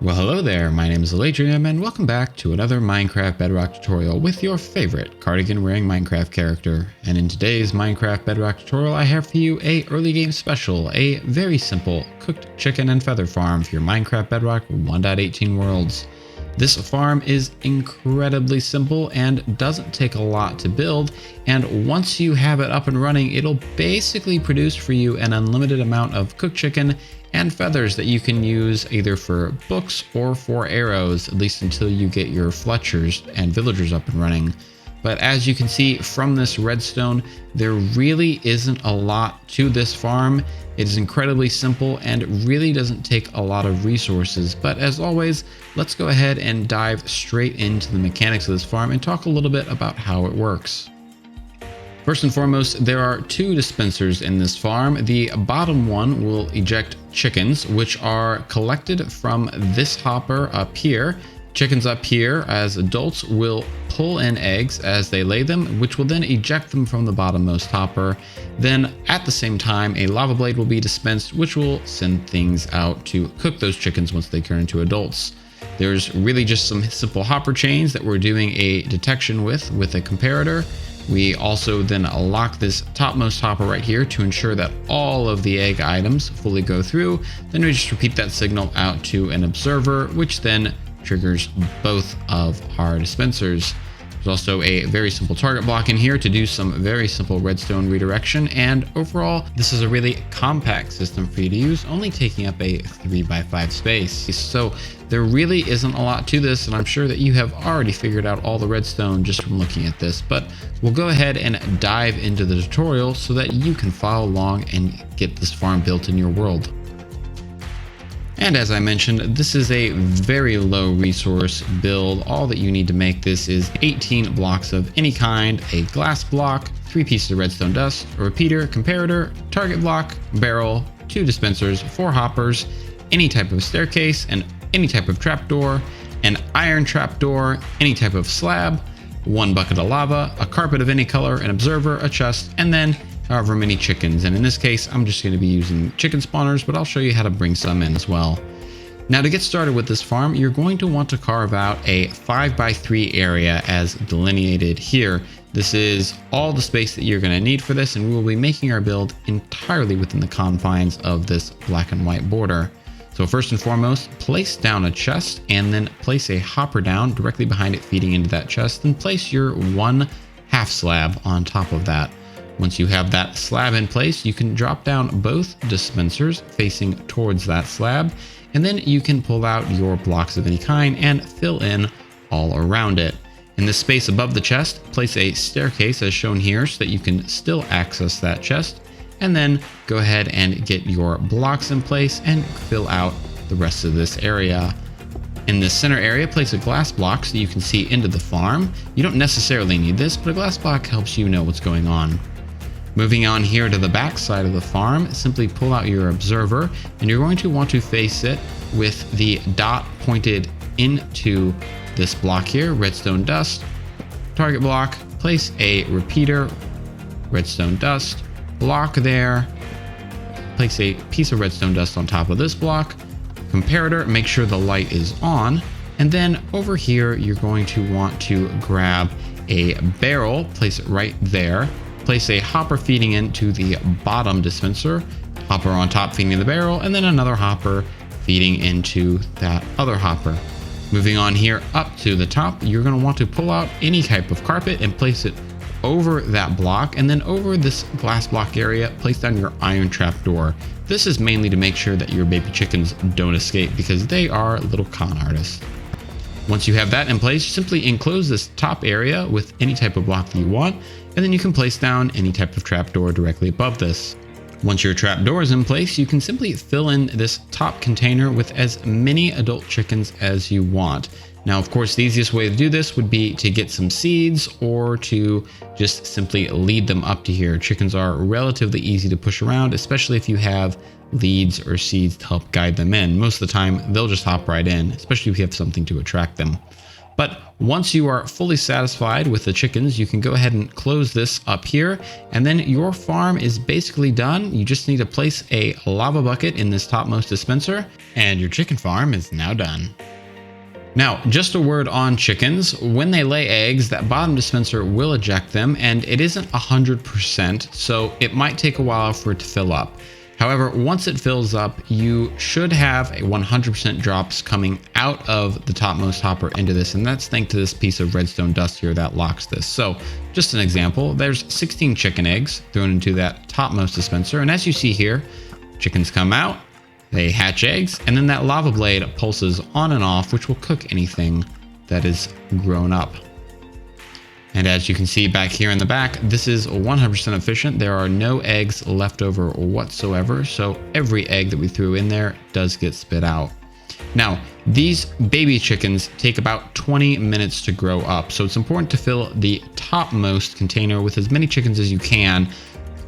Well, hello there, my name is Alaydriem, and welcome back to another Minecraft Bedrock tutorial with your favorite cardigan-wearing Minecraft character. And in today's Minecraft Bedrock tutorial, I have for you a early game special, a very simple cooked chicken and feather farm for your Minecraft Bedrock 1.18 worlds. This farm is incredibly simple and doesn't take a lot to build, and once you have it up and running, it'll basically produce for you an unlimited amount of cooked chicken and feathers that you can use either for books or for arrows, at least until you get your Fletchers and villagers up and running. But as you can see from this redstone, there really isn't a lot to this farm. It is incredibly simple and really doesn't take a lot of resources. But as always, let's go ahead and dive straight into the mechanics of this farm and talk a little bit about how it works. First and foremost, there are two dispensers in this farm. The bottom one will eject chickens, which are collected from this hopper up here. Chickens up here, as adults, will pull in eggs as they lay them, which will then eject them from the bottommost hopper. Then at the same time, a lava blade will be dispensed, which will send things out to cook those chickens once they turn into adults. There's really just some simple hopper chains that we're doing a detection with a comparator. We also then lock this topmost hopper right here to ensure that all of the egg items fully go through. Then we just repeat that signal out to an observer, which then triggers both of our dispensers. There's also a very simple target block in here to do some very simple redstone redirection, and overall this is a really compact system for you to use, only taking up a 3x5 space. So there really isn't a lot to this, and I'm sure that you have already figured out all the redstone just from looking at this, but we'll go ahead and dive into the tutorial so that you can follow along and get this farm built in your world. And as I mentioned, this is a very low resource build. All that you need to make this is 18 blocks of any kind, a glass block, 3 pieces of redstone dust, a repeater, comparator, target block, barrel, 2 dispensers, 4 hoppers, any type of staircase, and any type of trapdoor, an iron trapdoor, any type of slab, 1 bucket of lava, a carpet of any color, an observer, a chest, and then however many chickens. And in this case, I'm just going to be using chicken spawners, but I'll show you how to bring some in as well. Now, to get started with this farm, you're going to want to carve out a 5x3 area as delineated here. This is all the space that you're going to need for this, and we will be making our build entirely within the confines of this black and white border. So first and foremost, place down a chest and then place a hopper down directly behind it, feeding into that chest, and place your 1 half slab on top of that. Once you have that slab in place, you can drop down both dispensers facing towards that slab, and then you can pull out your blocks of any kind and fill in all around it. In the space above the chest, place a staircase as shown here so that you can still access that chest, and then go ahead and get your blocks in place and fill out the rest of this area. In the center area, place a glass block so you can see into the farm. You don't necessarily need this, but a glass block helps you know what's going on. Moving on here to the back side of the farm, simply pull out your observer, and you're going to want to face it with the dot pointed into this block here, redstone dust, target block, place a repeater, redstone dust, block there, place a piece of redstone dust on top of this block, comparator, make sure the light is on, and then over here you're going to want to grab a barrel, place it right there. Place a hopper feeding into the bottom dispenser, hopper on top feeding the barrel, and then another hopper feeding into that other hopper. Moving on here up to the top, you're going to want to pull out any type of carpet and place it over that block, and then over this glass block area, place down your iron trapdoor. This is mainly to make sure that your baby chickens don't escape, because they are little con artists. Once you have that in place, simply enclose this top area with any type of block that you want, and then you can place down any type of trapdoor directly above this. Once your trapdoor is in place, you can simply fill in this top container with as many adult chickens as you want. Now, of course, the easiest way to do this would be to get some seeds or to just simply lead them up to here. Chickens are relatively easy to push around, especially if you have leads or seeds to help guide them in. Most of the time, they'll just hop right in, especially if you have something to attract them. But once you are fully satisfied with the chickens, you can go ahead and close this up here, and then your farm is basically done. You just need to place a lava bucket in this topmost dispenser, and your chicken farm is now done. Now, just a word on chickens. When they lay eggs, that bottom dispenser will eject them, and it isn't 100%, so it might take a while for it to fill up. However, once it fills up, you should have a 100% drops coming out of the topmost hopper into this, and that's thanks to this piece of redstone dust here that locks this. So, just an example, there's 16 chicken eggs thrown into that topmost dispenser, and as you see here, chickens come out, they hatch eggs, and then that lava blade pulses on and off, which will cook anything that is grown up. And as you can see back here in the back, this is 100% efficient. There are no eggs left over whatsoever, so every egg that we threw in there does get spit out. Now, these baby chickens take about 20 minutes to grow up, so it's important to fill the topmost container with as many chickens as you can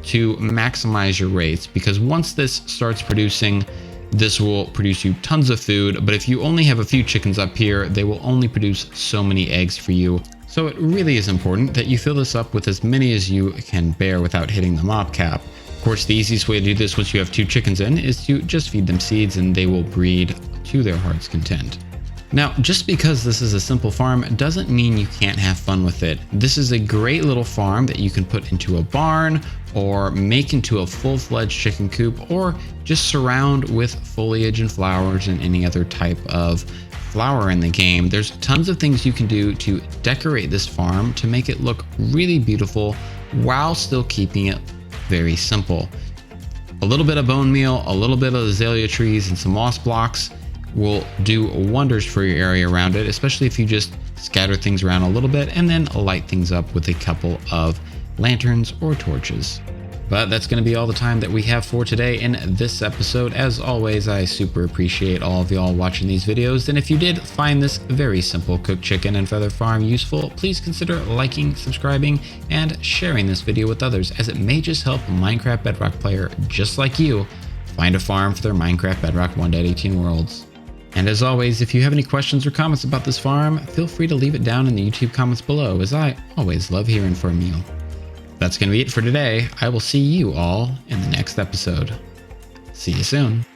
to maximize your rates, because once this starts producing, this will produce you tons of food, but if you only have a few chickens up here, they will only produce so many eggs for you. So it really is important that you fill this up with as many as you can bear without hitting the mob cap. Of course, the easiest way to do this once you have 2 chickens in is to just feed them seeds and they will breed to their heart's content. Now, just because this is a simple farm doesn't mean you can't have fun with it. This is a great little farm that you can put into a barn or make into a full-fledged chicken coop, or just surround with foliage and flowers and any other type of flower in the game. There's tons of things you can do to decorate this farm to make it look really beautiful while still keeping it very simple. A little bit of bone meal, a little bit of azalea trees, and some moss blocks will do wonders for your area around it, especially if you just scatter things around a little bit and then light things up with a couple of lanterns or torches. But that's going to be all the time that we have for today in this episode. As always, I super appreciate all of y'all watching these videos, and if you did find this very simple cooked chicken and feather farm useful, please consider liking, subscribing, and sharing this video with others, as it may just help a Minecraft Bedrock player just like you find a farm for their Minecraft Bedrock 1.18 worlds. And as always, if you have any questions or comments about this farm, feel free to leave it down in the YouTube comments below, as I always love hearing from you. That's going to be it for today. I will see you all in the next episode. See you soon.